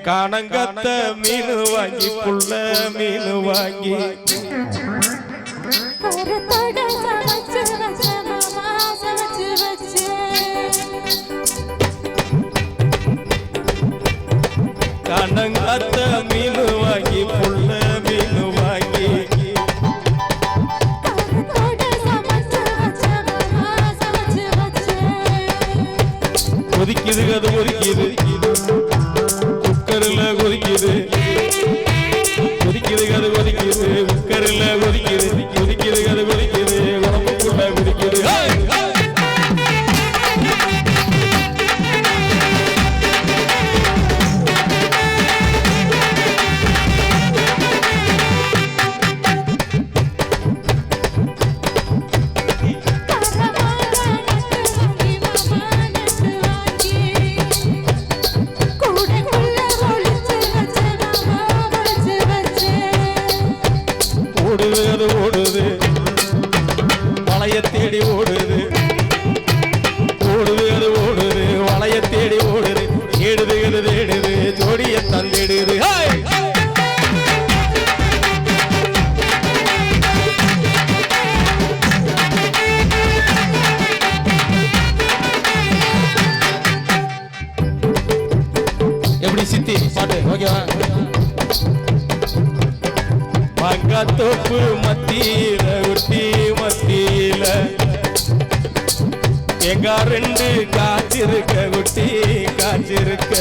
காணங்கத்த மீனு வாங்கி புள்ள மீனு வாங்கி காணங்கத்த மீனு வாங்கி புள்ள மீனு வாங்கி கொதிக்குது அது கொதிக்குது குக்கரில் கொதிக்குது கொதிக்குது அது கொதிக்குது குக்கரில் கொதிக்குது கொதிக்குது அது கொதிக்குது உடம்புக்குள்ள கொதிக்குது ஓடுது அது ஓடுது வளைய தேடி ஓடுது ஓடுது அது ஓடுது வளைய தேடி ஓடுது ஏடுது அது தேடுது ஜோடிய தந்திடுது எப்படி சித்தி பாட்டு ஓகேவா மங்கத்தோப்பு மத்தியில ஒட்டி மத்தியில எங்க ரெண்டு காய்ச்சிருக்க ஒட்டி காய்ச்சிருக்க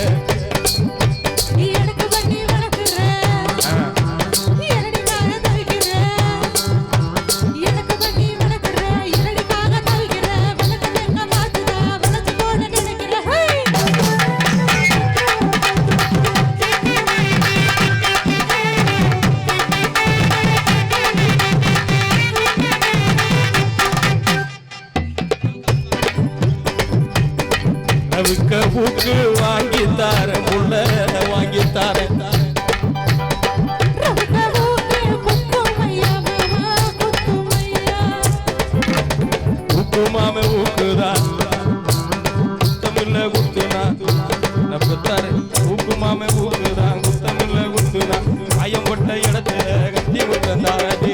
அவுக்க பூக்கு வாங்கி தார முள்ள வாங்கி தார ஊக்குமாம ஊக்குதான் குத்தமில்ல குத்துனா நப்பத்தார ஊக்குமாம ஊக்குதான் குத்தமில்ல குத்துனா ஆயம் போட்ட இடத்துல கட்டி விட்டு தாராட்டி